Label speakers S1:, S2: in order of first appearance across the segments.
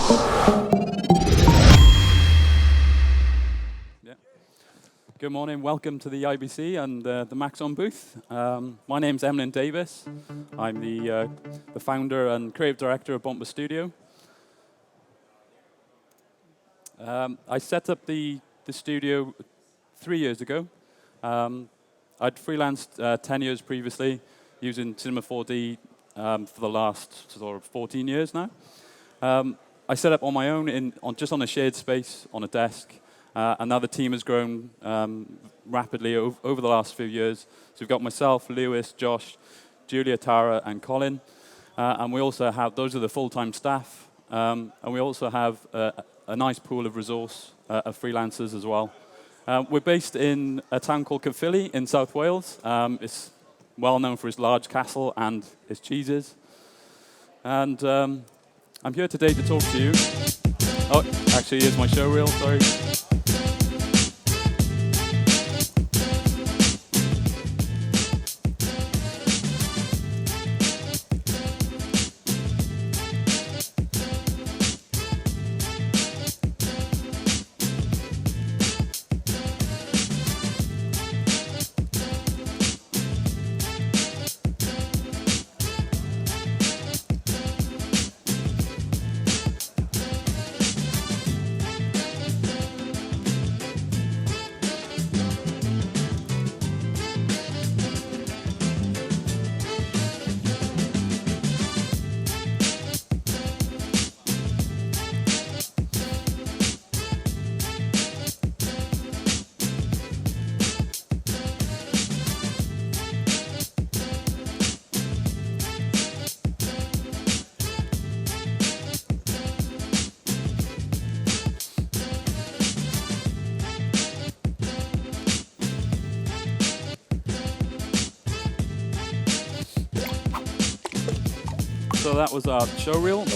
S1: Yeah. Good morning, welcome to the IBC and the Maxon booth. My name's Emlyn Davies. I'm the founder and creative director of Bomper Studio. I set up the studio 3 years ago. I'd freelanced 10 years previously using Cinema 4D for the last sort of 14 years now. I set up on my own, just on a shared space, on a desk, and now the team has grown rapidly over the last few years. So we've got myself, Lewis, Josh, Julia, Tara, and Colin. And we also have, those are the full-time staff, and we also have a nice pool of resource of freelancers as well. We're based in a town called Caerphilly in South Wales. It's well known for its large castle and its cheeses. And I'm here today to talk to you. Oh, actually, here's my show reel, sorry. So that was our show reel.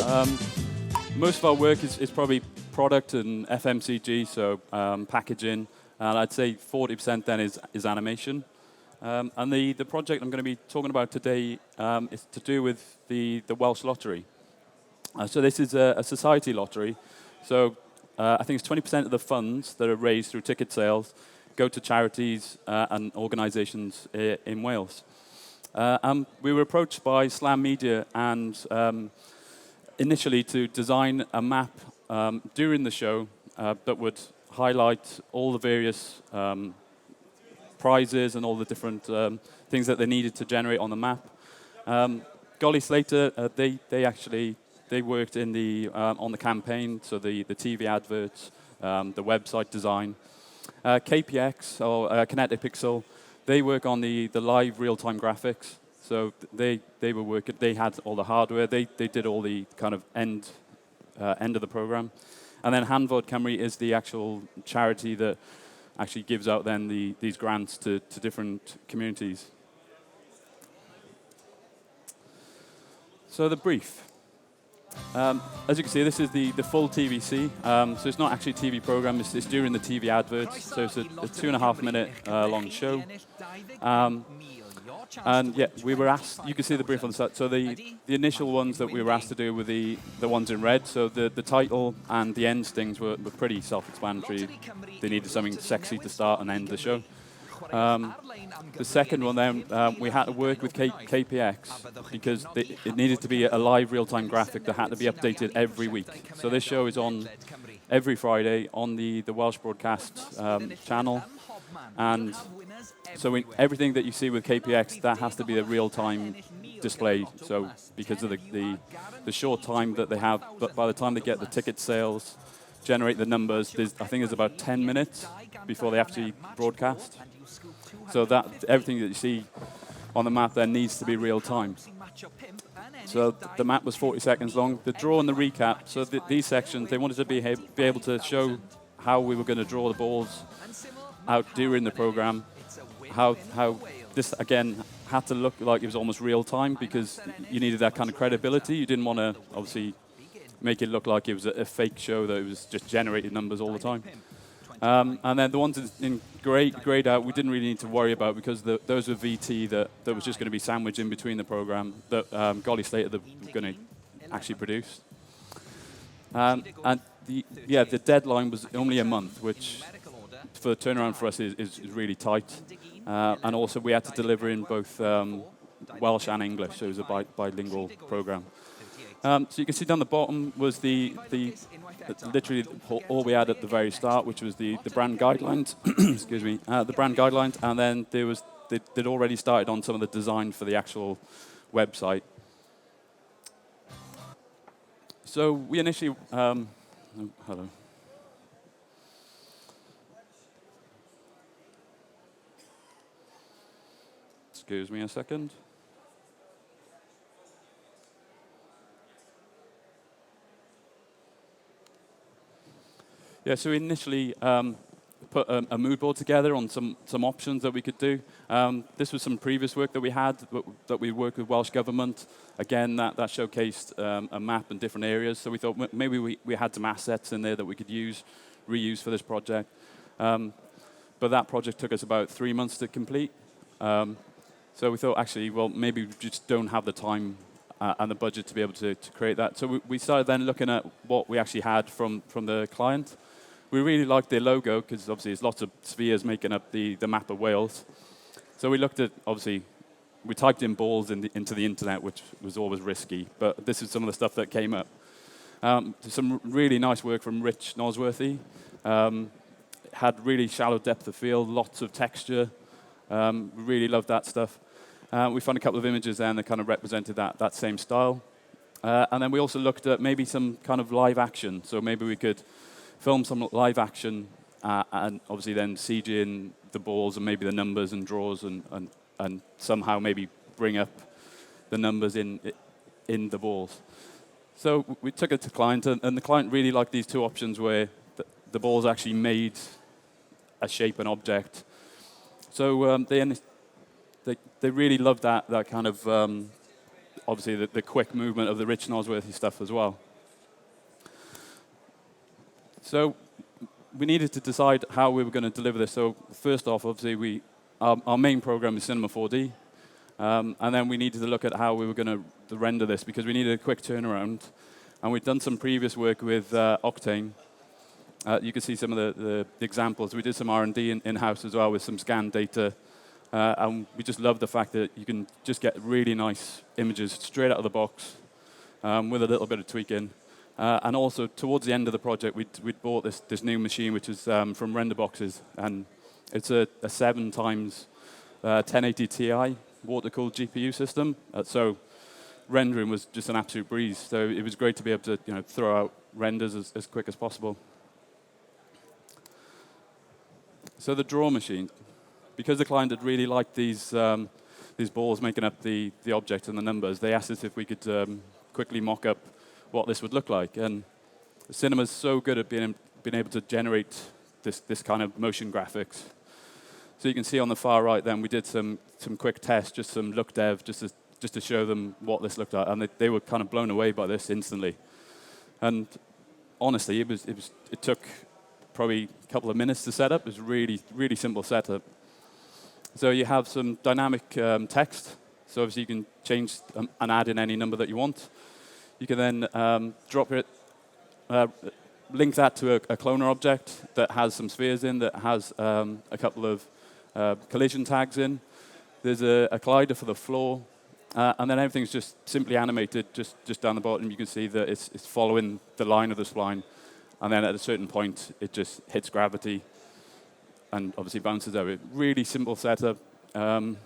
S1: Most of our work is probably product and FMCG, so packaging, and I'd say 40% then is animation. And the project I'm going to be talking about today is to do with the Welsh Lottery. So this is a society lottery. So I think it's 20% of the funds that are raised through ticket sales go to charities and organisations in Wales. We were approached by Slam Media and initially to design a map during the show that would highlight all the various prizes and all the different things that they needed to generate on the map. Golly Slater, they worked in on the campaign, so the TV adverts, the website design. KPX, or Kinetic Pixel, they work on the live real-time graphics. So they were working. They had all the hardware. They did all the kind of end of the program. And then Hanfod Cymru is the actual charity that actually gives out then these grants to different communities. So the brief. As you can see, this is the full TVC. So it's not actually a TV program. It's during the TV adverts. So it's a 2.5 minute long show. And yeah, we were asked. You can see the brief on the side. So the initial ones that we were asked to do were the ones in red. So the title and the end stings were pretty self-explanatory. They needed something sexy to start and end the show. The second one then, we had to work with KPX because it needed to be a live real-time graphic that had to be updated every week. So this show is on every Friday on the Welsh Broadcast channel. And so everything that you see with KPX, that has to be a real-time display. So because of the short time that they have, but by the time they get the ticket sales, generate the numbers, I think there's about 10 minutes before they actually broadcast. So that everything that you see on the map there needs to be real time. So the map was 40 seconds long. The draw and the recap, so these sections, they wanted to be able to show how we were going to draw the balls out during the program, how this, again, had to look like it was almost real time because you needed that kind of credibility. You didn't want to, obviously, make it look like it was a fake show that it was just generating numbers all the time. And then the ones in grayed out, we didn't really need to worry about because those were VT that was just going to be sandwiched in between the program that Golly Slater were going to actually produce. And the deadline was only a month, which for the turnaround for us is really tight. And also we had to deliver in both Welsh and English, so it was a bilingual program. So you can see down the bottom was literally all we had at the very start, which was the brand guidelines. Excuse me, the brand guidelines, and then they'd already started on some of the design for the actual website. So we initially, hello. Excuse me a second. Yeah, so we initially put a mood board together on some options that we could do. This was some previous work that we had, that we worked with Welsh Government. Again, that showcased a map in different areas. So we thought maybe we had some assets in there that we could reuse for this project. But that project took us about 3 months to complete. So we thought, actually, well, maybe we just don't have the time and the budget to be able to create that. So we started then looking at what we actually had from the client. We really liked their logo, because obviously there's lots of spheres making up the map of Wales. So we looked at, obviously, we typed in balls into the internet, which was always risky, but this is some of the stuff that came up. Some really nice work from Rich Nosworthy. Had really shallow depth of field, lots of texture. Really loved that stuff. We found a couple of images there that kind of represented that same style. And then we also looked at maybe some kind of live action. So maybe we could film some live action and obviously then CG in the balls and maybe the numbers and draws and somehow maybe bring up the numbers in the balls. So we took it to client, and the client really liked these two options where the balls actually made a shape and object. So they really loved that kind of, obviously, the quick movement of the Rich Nosworthy stuff as well. So we needed to decide how we were going to deliver this. So first off, obviously, our main program is Cinema 4D. And then we needed to look at how we were going to render this, because we needed a quick turnaround. And we'd done some previous work with Octane. You can see some of the examples. We did some R&D in-house as well with some scanned data. And we just love the fact that you can just get really nice images straight out of the box with a little bit of tweaking. And also, towards the end of the project, we'd bought this new machine, which is from Renderboxes. And it's a 7 times 1080 Ti water-cooled GPU system. So rendering was just an absolute breeze. So it was great to be able to throw out renders as quick as possible. So the draw machine. Because the client had really liked these balls making up the object and the numbers, they asked us if we could quickly mock up what this would look like. And Cinema's so good at being able to generate this kind of motion graphics. So you can see on the far right then, we did some quick tests, just some look dev, just to show them what this looked like. And they were kind of blown away by this instantly. And honestly, it took probably a couple of minutes to set up. It was really, really simple setup. So you have some dynamic text. So obviously you can change and add in any number that you want. You can then drop it, link that to a cloner object that has some spheres in, that has a couple of collision tags in. There's a collider for the floor. And then everything's just simply animated just down the bottom. You can see that it's following the line of the spline. And then at a certain point, it just hits gravity and obviously bounces over. Really simple setup. Obviously,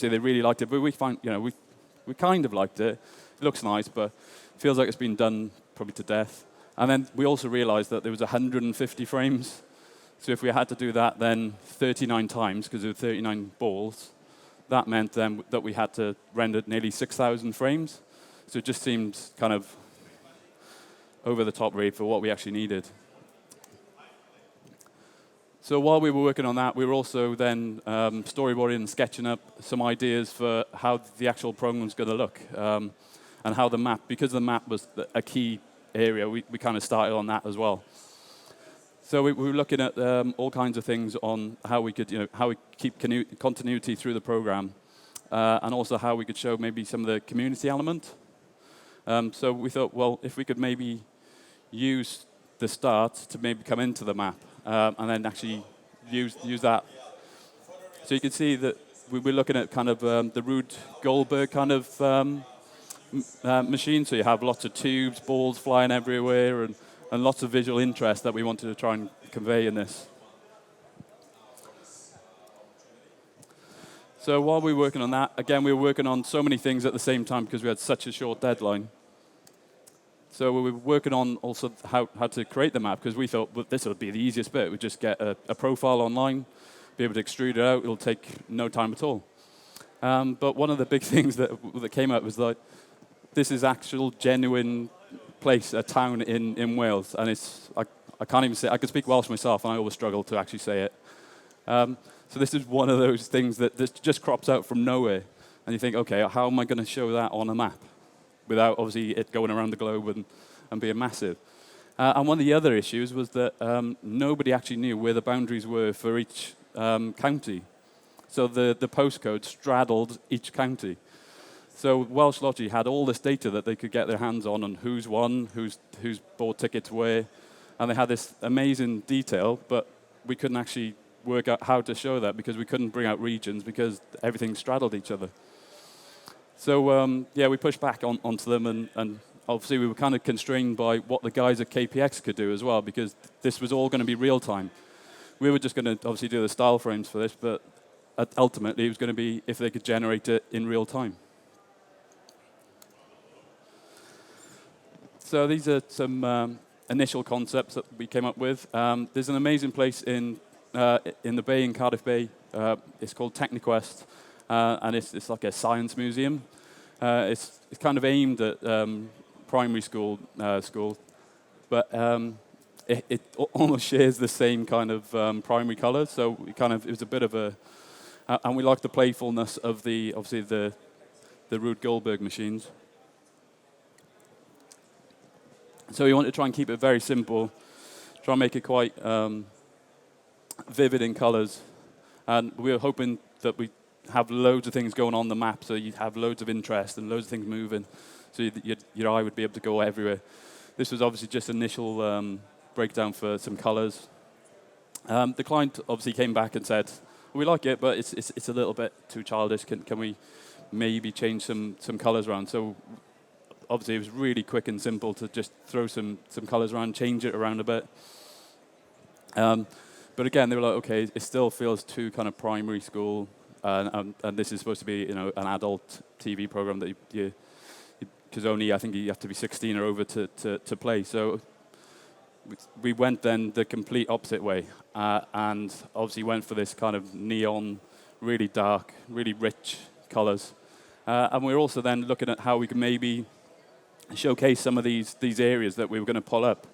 S1: they really liked it, but we kind of liked it. It looks nice, but it feels like it's been done probably to death. And then we also realized that there was 150 frames. So if we had to do that then 39 times, because there were 39 balls, that meant then that we had to render nearly 6,000 frames. So it just seemed kind of over the top rate for what we actually needed. So while we were working on that, we were also then storyboarding and sketching up some ideas for how the actual program was going to look, and how the map, because the map was a key area, we kind of started on that as well. So we were looking at all kinds of things on how we could, how we keep continuity through the program, and also how we could show maybe some of the community element. So we thought, well, if we could maybe use the start to maybe come into the map, and then actually use that. So you can see that we're looking at kind of the Rube Goldberg kind of machine. So you have lots of tubes, balls flying everywhere, and lots of visual interest that we wanted to try and convey in this. So while we were working on that, again, we were working on so many things at the same time because we had such a short deadline. So we were working on also how to create the map, because we thought, well, this would be the easiest bit. We'd just get a profile online, be able to extrude it out. It'll take no time at all. But one of the big things that came out was like, this is actual genuine place, a town in Wales. And it's, I can't even say, I can speak Welsh myself, and I always struggle to actually say it. So this is one of those things that just crops out from nowhere. And you think, okay, how am I going to show that on a map without obviously it going around the globe and being massive? And one of the other issues was that nobody actually knew where the boundaries were for each county. So the postcode straddled each county. So Welsh Lottery had all this data that they could get their hands on who's won, who's bought tickets where. And they had this amazing detail, but we couldn't actually work out how to show that because we couldn't bring out regions because everything straddled each other. So yeah, we pushed back onto them, and obviously we were kind of constrained by what the guys at KPX could do as well, because this was all going to be real time. We were just going to obviously do the style frames for this, but ultimately it was going to be if they could generate it in real time. So these are some initial concepts that we came up with. There's an amazing place in the bay, in Cardiff Bay. It's called TechniQuest, and it's like a science museum. It's kind of aimed at primary school, but it almost shares the same kind of primary colours. So it was a bit of a, and we like the playfulness of obviously the Rube Goldberg machines. So we want to try and keep it very simple, try and make it quite vivid in colours, and we were hoping that we have loads of things going on the map, so you'd have loads of interest and loads of things moving, so your eye would be able to go everywhere. This was obviously just initial breakdown for some colours. The client obviously came back and said, we like it, but it's a little bit too childish. Can we maybe change some colours around? So obviously it was really quick and simple to just throw some colours around, change it around a bit. But again, they were like, okay, it still feels too kind of primary school, and this is supposed to be, an adult TV program that because only I think you have to be 16 or over to play. So we went then the complete opposite way, and obviously went for this kind of neon, really dark, really rich colours. And we're also then looking at how we can maybe showcase some of these areas that we were going to pull up.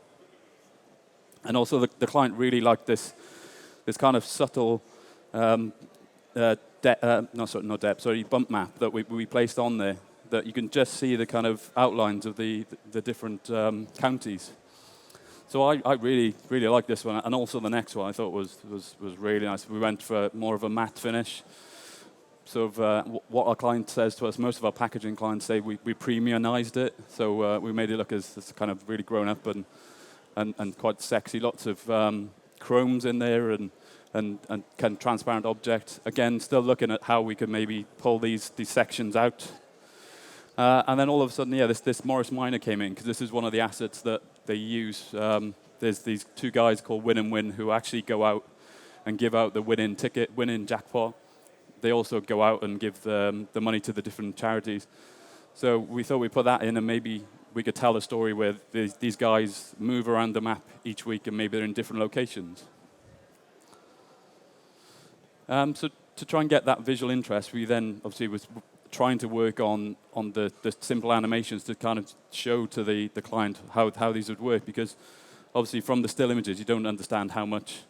S1: And also the client really liked this kind of subtle bump map that we placed on there, that you can just see the kind of outlines of the different counties. So I really like this one, and also the next one I thought was really nice. We went for more of a matte finish. Sort of what our client says to us, most of our packaging clients say we premiumized it, so we made it look as kind of really grown up and quite sexy. Lots of chromes in there and kind of transparent object. Again, still looking at how we could maybe pull these sections out. And then all of a sudden, yeah, this Morris Minor came in, because this is one of the assets that they use. There's these two guys called Win and Win who actually go out and give out the winning ticket, winning jackpot. They also go out and give the money to the different charities. So we thought we'd put that in, and maybe we could tell a story where these guys move around the map each week, and maybe they're in different locations. So to try and get that visual interest, we then obviously was trying to work on the simple animations to kind of show to the client how these would work, because obviously from the still images you don't understand how much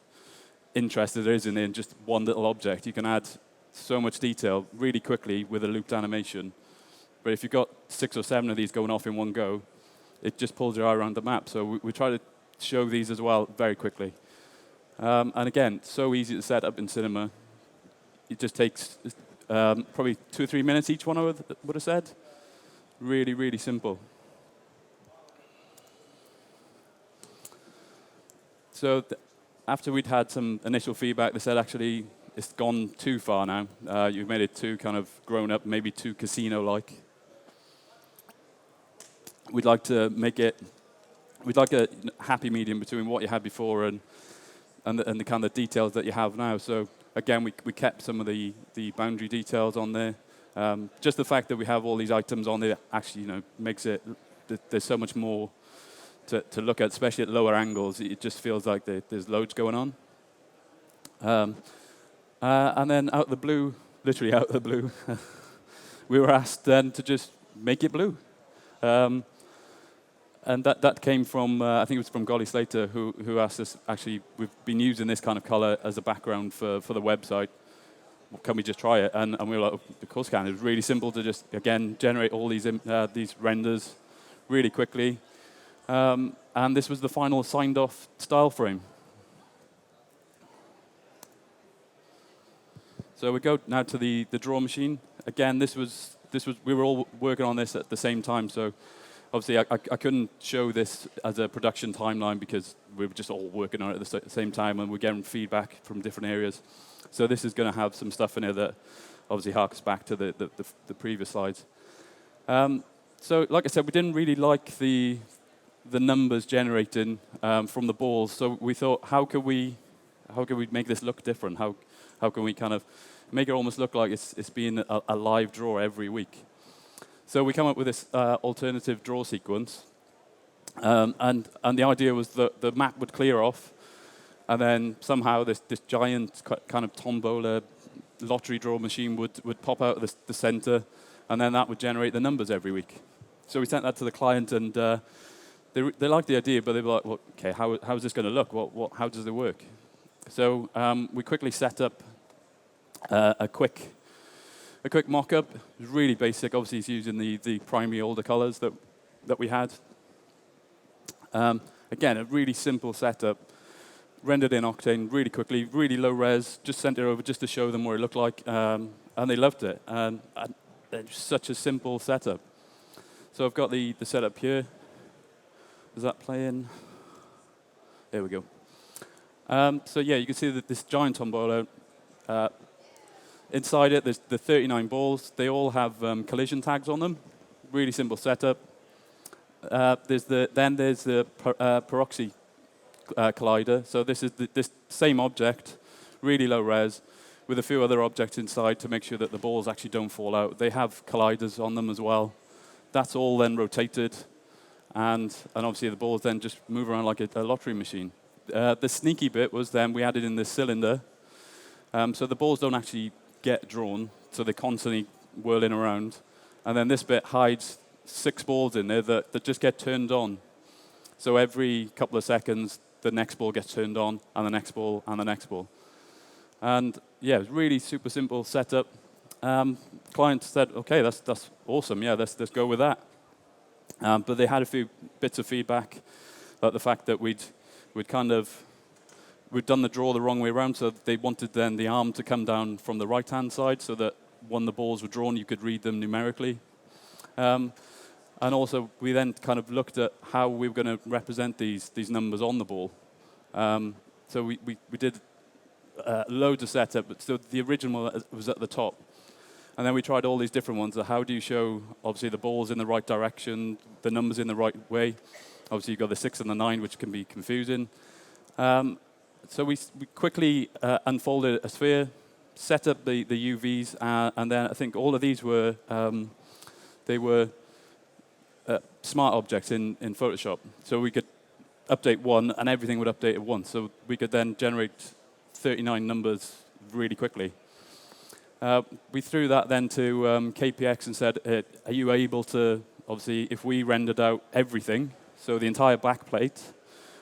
S1: interest there is in just one little object. You can add so much detail really quickly with a looped animation. But if you've got 6 or 7 of these going off in one go, it just pulls your eye around the map. So we try to show these as well very quickly. And again, so easy to set up in cinema. It just takes probably 2 or 3 minutes each one, I would have said. Really, really simple. So after we'd had some initial feedback, they said, actually, it's gone too far now. You've made it too kind of grown up, maybe too casino-like. We'd like to make it, we'd like a happy medium between what you had before and the kind of details that you have now. So again, we kept some of the boundary details on there. Just the fact that we have all these items on there actually, makes it, there's so much more to look at, especially at lower angles. It just feels like there's loads going on. And then out of the blue, literally out of the blue, we were asked then to just make it blue. And that came from, I think it was from Golly Slater, who asked us, actually, we've been using this kind of color as a background for the website. Can we just try it? And we were like, of course we can. It was really simple to just, again, generate all these renders really quickly. And this was the final signed-off style frame. So we go now to the draw machine. Again, this was we were all working on this at the same time. So obviously, I couldn't show this as a production timeline because we were just all working on it at the same time, and we're getting feedback from different areas. So this is going to have some stuff in here that obviously harks back to the previous slides. So like I said, we didn't really like the numbers generating from the balls. So we thought, how could we make this look different? How can we kind of make it almost look like it's being a live draw every week? So we come up with this alternative draw sequence. And the idea was that the map would clear off, and then somehow this giant kind of tombola lottery draw machine would pop out of the center, and then that would generate the numbers every week. So we sent that to the client, and they liked the idea, but they were like, well, okay, how is this going to look? How does it work? So we quickly set up a quick mock-up. It was really basic. Obviously, it's using the primary older colors that we had. Again, a really simple setup. Rendered in Octane really quickly, really low res. Just sent it over just to show them what it looked like, and they loved it. And it's such a simple setup. So I've got the setup here. Is that playing? There we go. So yeah, you can see that this giant tombola. Inside it, there's the 39 balls. They all have collision tags on them. Really simple setup. There's the peroxy collider. So this is this same object, really low res, with a few other objects inside to make sure that the balls actually don't fall out. They have colliders on them as well. That's all then rotated, and obviously the balls then just move around like a lottery machine. The sneaky bit was then we added in this cylinder, so the balls don't actually get drawn, so they're constantly whirling around. And then this bit hides 6 balls in there that just get turned on. So every couple of seconds, the next ball gets turned on, and the next ball, and the next ball. And yeah, it was really super simple setup. Client said, okay, that's awesome, yeah, let's go with that. But they had a few bits of feedback, like the fact that we'd done the draw the wrong way around, so they wanted then the arm to come down from the right-hand side so that when the balls were drawn, you could read them numerically. And also, we then kind of looked at how we were going to represent these numbers on the ball. So we did loads of setup, but still the original was at the top. And then we tried all these different ones. So how do you show, obviously, the balls in the right direction, the numbers in the right way? Obviously, you've got the 6 and the 9, which can be confusing. So we quickly unfolded a sphere, set up the UVs, and then I think all of these were smart objects in Photoshop. So we could update one, and everything would update at once. So we could then generate 39 numbers really quickly. We threw that then to KPX and said, are you able to, obviously, if we rendered out everything, so the entire backplate,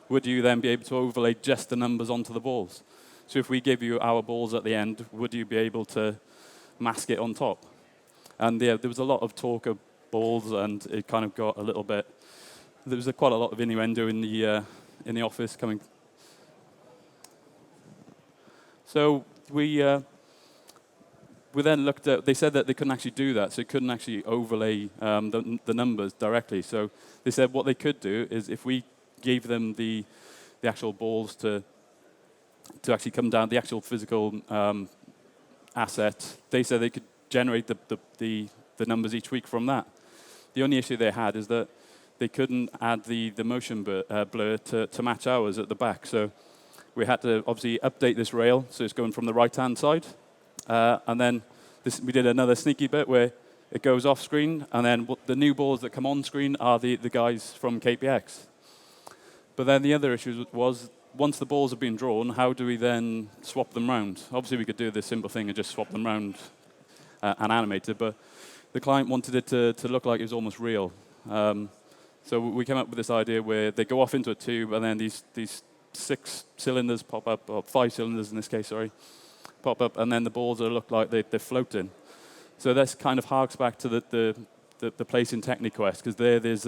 S1: would you then be able to overlay just the numbers onto the balls? So if we give you our balls at the end, would you be able to mask it on top? And yeah, there was a lot of talk of balls, and it kind of got a little bit. There was quite a lot of innuendo in the office coming. So we then looked at. They said that they couldn't actually do that, so they couldn't actually overlay the numbers directly. So they said what they could do is if we gave them the the actual balls to actually come down, the actual physical asset. They said they could generate the numbers each week from that. The only issue they had is that they couldn't add the motion blur to match ours at the back. So we had to obviously update this rail, so it's going from the right-hand side. And then we did another sneaky bit where it goes off screen, and then the new balls that come on screen are the guys from KPX. But then the other issue was, once the balls have been drawn, how do we then swap them round? Obviously, we could do this simple thing and just swap them round and animate it, but the client wanted it to look like it was almost real. So we came up with this idea where they go off into a tube, and then these 6 cylinders pop up, or 5 cylinders in this case, sorry, pop up, and then the balls look like they're floating. So this kind of harks back to the place in TechniQuest, because there's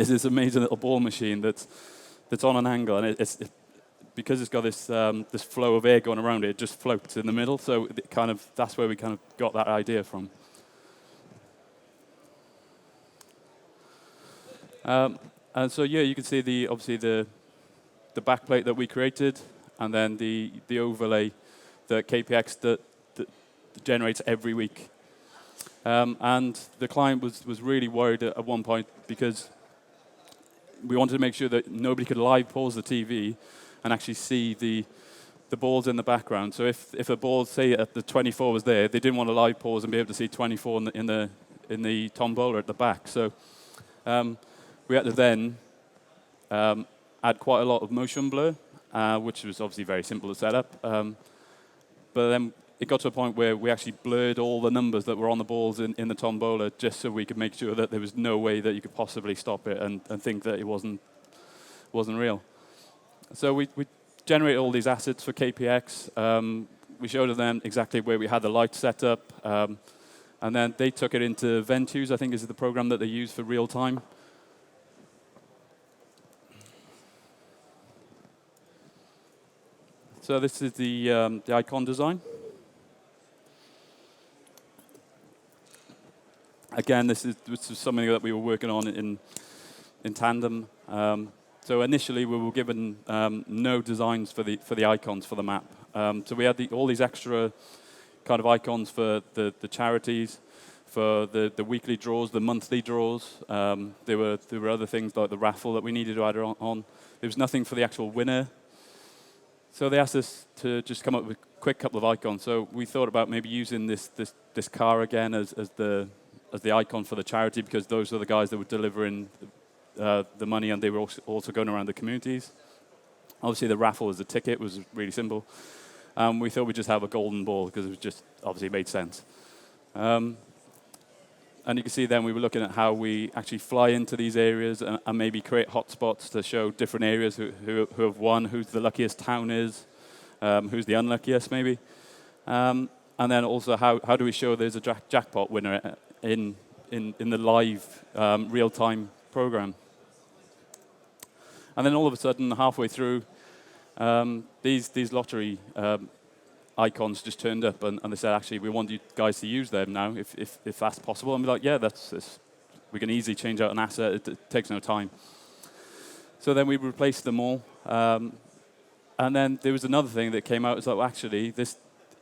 S1: this amazing little ball machine that's on an angle, and because it's got this flow of air going around it, it just floats in the middle. So that's where we kind of got that idea from. And so yeah, you can see obviously the backplate that we created, and then the overlay that KPX that generates every week. And the client was really worried at one point, because we wanted to make sure that nobody could live pause the TV and actually see the balls in the background. So if a ball, say at the 24 was there, they didn't want to live pause and be able to see 24 in the tombola at the back. So we had to then add quite a lot of motion blur, which was obviously very simple to set up. But then it got to a point where we actually blurred all the numbers that were on the balls in the tombola, just so we could make sure that there was no way that you could possibly stop it and think that it wasn't real. So we generated all these assets for KPX. We showed them exactly where we had the lights set up. And then they took it into Ventus, I think is the program that they use for real time. So this is the icon design. Again, this is something that we were working on in tandem. So initially, we were given no designs for the icons for the map. So we had all these extra kind of icons for the charities, for the weekly draws, the monthly draws. There were other things like the raffle that we needed to add on. There was nothing for the actual winner. So they asked us to just come up with a quick couple of icons. So we thought about maybe using this car again as the icon for the charity, because those are the guys that were delivering the money, and they were also going around the communities. Obviously, the raffle as a ticket was really simple. We thought we'd just have a golden ball, because it was just obviously made sense. And you can see then we were looking at how we actually fly into these areas and maybe create hotspots to show different areas who have won, who's the luckiest town is, who's the unluckiest maybe. And then also how do we show there's a jackpot winner in the live real-time program. And then all of a sudden, halfway through, these lottery icons just turned up, and they said, actually, we want you guys to use them now, if that's possible. And we're like, yeah, we can easily change out an asset. It takes no time. So then we replaced them all. And then there was another thing that came out. It's like, well, actually,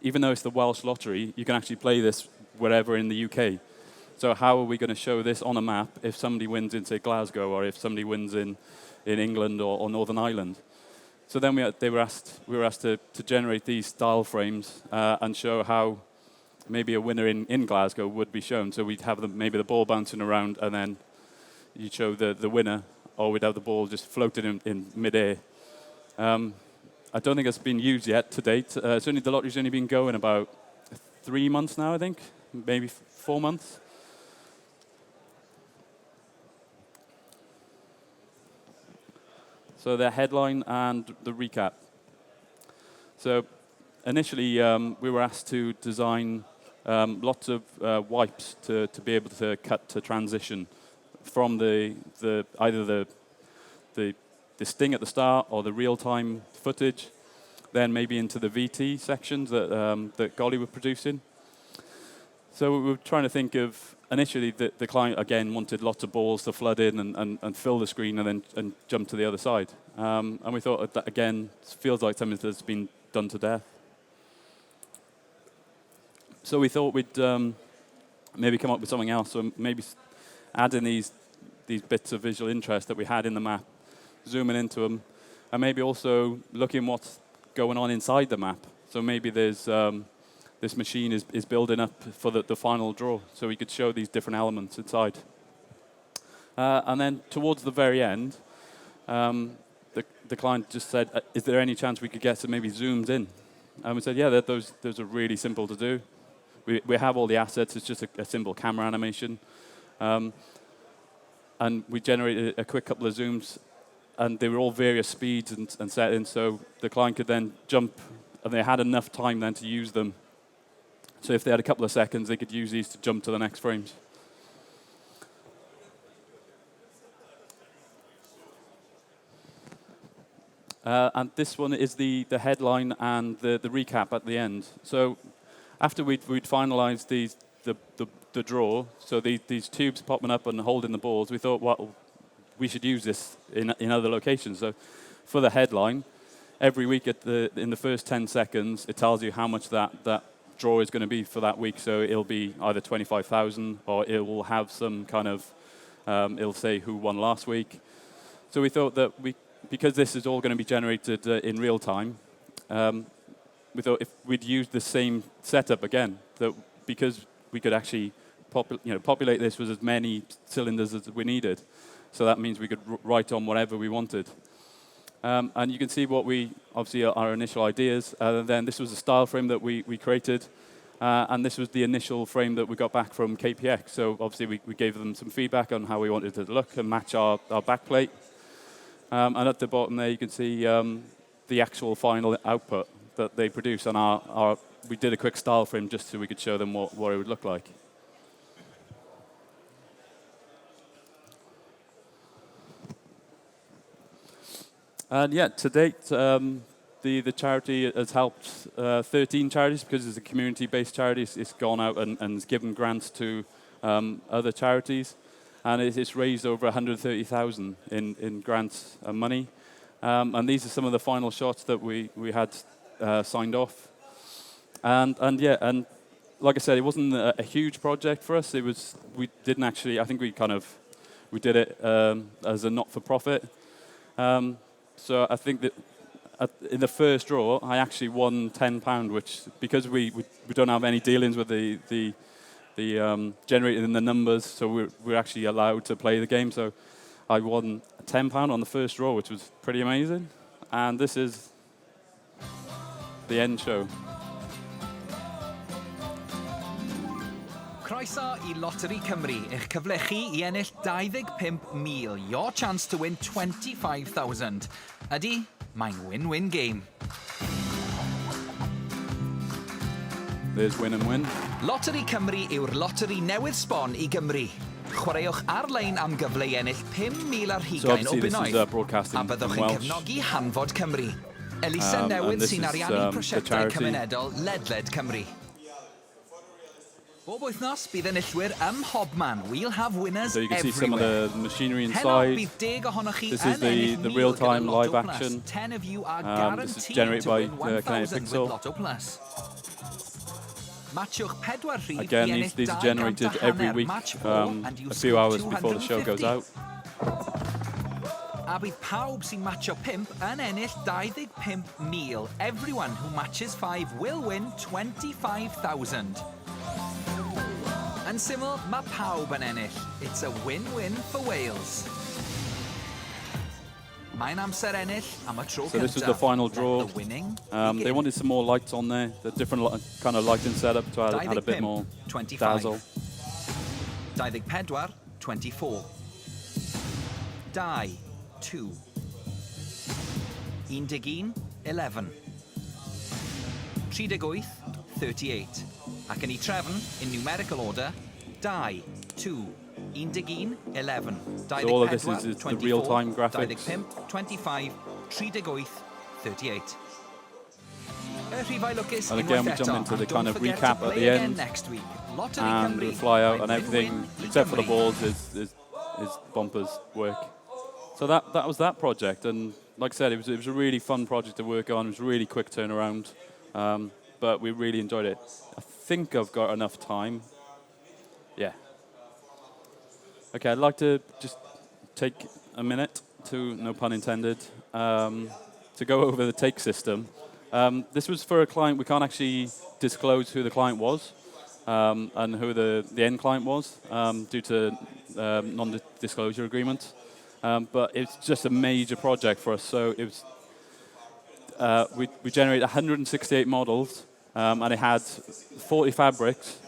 S1: even though it's the Welsh lottery, you can actually play this wherever in the UK. So how are we going to show this on a map if somebody wins in, say, Glasgow, or if somebody wins in England or Northern Ireland? So then we were asked to generate these style frames and show how maybe a winner in Glasgow would be shown. So we'd have maybe the ball bouncing around, and then you'd show the winner, or we'd have the ball just floating in midair. I don't think it's been used yet to date. Certainly the lottery's only been going about 3 months now, I think, maybe 4 months. So the headline and the recap. So initially, we were asked to design lots of wipes to be able to cut to transition from either the sting at the start or the real-time footage, then maybe into the VT sections that Golly were producing. So we were trying to think of initially, the client, again, wanted lots of balls to flood in and fill the screen and jump to the other side. And we thought, that, again, feels like something that's been done to death. So we thought we'd maybe come up with something else. So maybe add in these bits of visual interest that we had in the map, zooming into them, and maybe also looking what's going on inside the map. So maybe there's this machine is building up for the final draw, so we could show these different elements inside. And then towards the very end, the client just said, is there any chance we could get some maybe zooms in? And we said, yeah, those are really simple to do. We have all the assets. It's just a simple camera animation. And we generated a quick couple of zooms, and they were all various speeds and settings, so the client could then jump, and they had enough time then to use them. So if they had a couple of seconds, they could use these to jump to the next frames. And this one is the headline and the recap at the end. So after we'd finalized the draw, so these tubes popping up and holding the balls, we thought, well, we should use this in other locations. So for the headline, every week in the first 10 seconds, it tells you how much that draw is going to be for that week. So it'll be either 25,000 or it will have some kind of, it'll say who won last week. So we thought that because this is all going to be generated in real time, we thought if we'd use the same setup again, that because we could actually populate this with as many cylinders as we needed. So that means we could write on whatever we wanted. And you can see what obviously our initial ideas. Then this was a style frame that we created. And this was the initial frame that we got back from KPX. So obviously we gave them some feedback on how we wanted it to look and match our backplate. And at the bottom there, you can see the actual final output that they produce. And we did a quick style frame just so we could show them what it would look like. And yeah, to date, the charity has helped 13 charities because it's a community-based charity. It's gone out and has given grants to other charities. And it's raised over 130,000 in grants and money. And these are some of the final shots that we had signed off. And like I said, it wasn't a huge project for us. We didn't actually. I think we did it as a not-for-profit. So I think that in the first draw, I actually won £10, which because we don't have any dealings with the generated in the numbers, so we're actually allowed to play the game. So I won £10 on the first draw, which was pretty amazing. And this is the end show.
S2: Croeso I Lottery Cymru, eich cyfle chi I ennill 25,000, your chance to win 25,000. Ydy, mae'n win-win game.
S1: There's win and win.
S2: Lottery Cymru yw'r loteri newydd sbon I Gymru. Chwaraewch ar-lein am gyfle I ennill 5,000 ar hugain o bunnoedd, a byddwch yn cefnogi Hanfod Cymru. Elusen newydd sy'n ariannu prosiectau cymunedol ledled Cymru. Bob wythnos bydd enillwyr ym mhobman. We'll have winners everywhere.
S1: So you can see some of the machinery inside. This is the real-time live action.
S2: 10 of you are guaranteed
S1: this is generated by
S2: Kinetic
S1: Pixel.
S2: Lotto Plus.
S1: Again, these are generated every week, a few hours before the show goes out.
S2: A bydd pawb sy'n matcho 5 yn ennill 25,000. Everyone who matches 5 will win 25,000. Yn syml, mae pawb yn ennill. It's a win-win for Wales. Mae'n amser ennill am y tro cyntaf.
S1: So this was the final draw. They wanted some more lights on there, the different kind of lighting setup to add a bit more dazzle.
S2: 24, 24. 2, 2. 11, 11. 38, 38. Ac yn ei trefn, in numerical order, 2, 2. 11, 11.
S1: So all of this is the real-time graphics.
S2: 25, 25, 38, 38.
S1: And again, we jump into the kind of recap at the end, and we fly out, and everything except for the balls is Bomper's work. So that was that project, and like I said, it was a really fun project to work on. It was a really quick turnaround, but we really enjoyed it. I think I've got enough time. Yeah. Okay, I'd like to just take a minute to, no pun intended, to go over the take system. This was for a client. We can't actually disclose who the client was and who the end client was due to non-disclosure agreement. But it's just a major project for us. So it was, we generated 168 models, and it had 40 fabrics.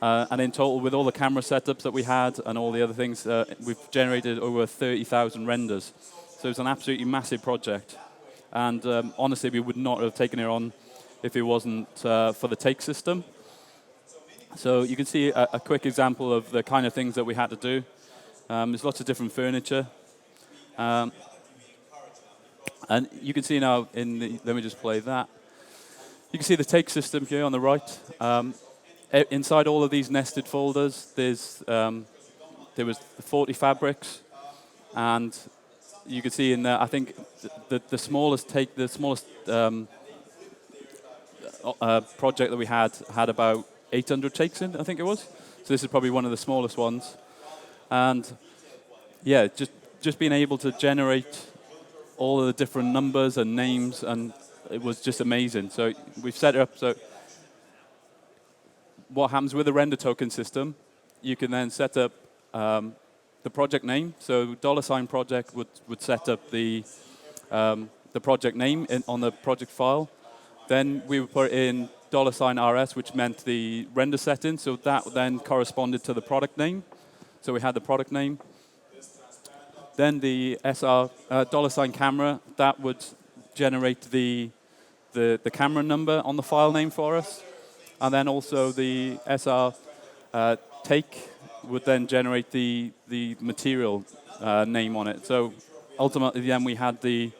S1: And in total, with all the camera setups that we had and all the other things, we've generated over 30,000 renders. So it's an absolutely massive project. And honestly, we would not have taken it on if it wasn't for the take system. So you can see a quick example of the kind of things that we had to do. There's lots of different furniture. And you can see now, let me just play that. You can see the take system here on the right. Inside all of these nested folders, there was 40 fabrics, and you can see in there, I think the smallest project that we had about 800 takes in, I think it was. So this is probably one of the smallest ones, and yeah, just being able to generate all of the different numbers and names, and it was just amazing. So we've set it up so. What happens with the render token system, you can then set up the project name. So $project would set up the project name on the project file. Then we would put in $RS, which meant the render setting. So that then corresponded to the product name. So we had the product name. Then the SR $camera, that would generate the camera number on the file name for us. And then also the SR take would then generate the material name on it. So ultimately, then we had the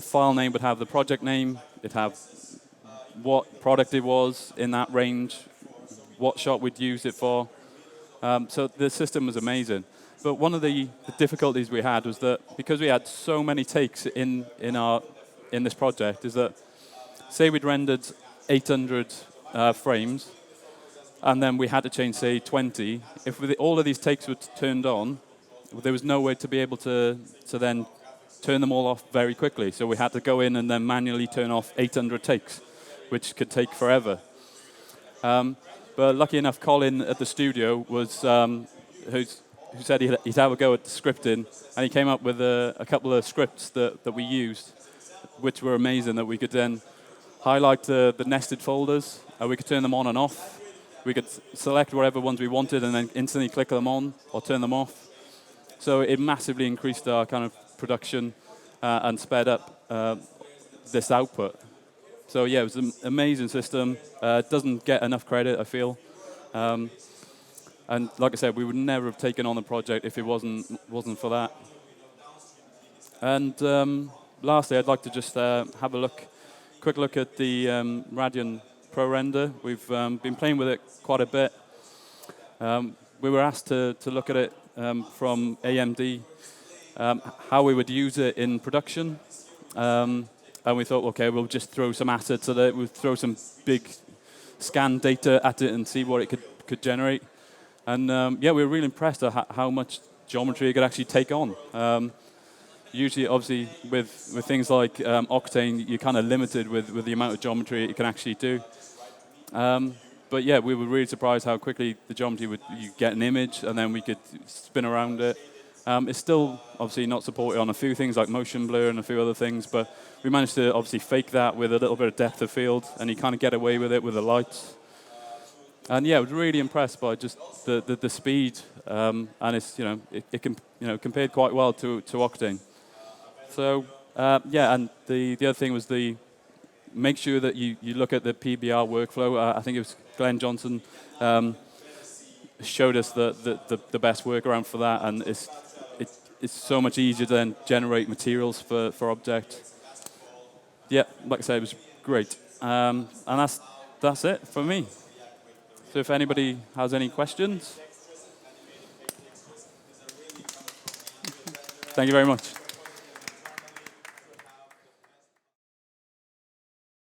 S1: file name would have the project name. It'd have what product it was in that range, what shot we'd use it for. So the system was amazing. But one of the difficulties we had was that because we had so many takes in this project, is that say we'd rendered 800 frames, and then we had to change, say, 20. If all of these takes were turned on, there was no way to be able to then turn them all off very quickly. So we had to go in and then manually turn off 800 takes, which could take forever. But lucky enough, Colin at the studio was who said he'd have a go at scripting, and he came up with a couple of scripts that we used, which were amazing, that we could then highlight the nested folders. We could turn them on and off. We could select whatever ones we wanted and then instantly click them on or turn them off. So it massively increased our kind of production and sped up this output. So yeah, it was an amazing system. It doesn't get enough credit, I feel. And like I said, we would never have taken on the project if it wasn't for that. And lastly, I'd like to just have a quick look at the Radeon Pro Render. We've been playing with it quite a bit. We were asked to look at it from AMD, how we would use it in production. And we thought, okay, we'll just throw some assets at it. We'll throw some big scan data at it and see what it could generate. And yeah, we were really impressed at how much geometry it could actually take on. Usually, obviously, with things like Octane, you're kind of limited with the amount of geometry it can actually do. But yeah, we were really surprised how quickly the geometry you get an image, and then we could spin around it. It's still obviously not supported on a few things like motion blur and a few other things, but we managed to obviously fake that with a little bit of depth of field, and you kind of get away with it with the lights. And yeah, I was really impressed by just the speed, and it's it compared quite well to Octane. So yeah, and the other thing was make sure that you look at the PBR workflow. I think it was Glenn Johnson showed us the best workaround for that, and it's so much easier to then generate materials for object. Yeah, like I say, it was great. And that's it for me. So if anybody has any questions. Thank you very much.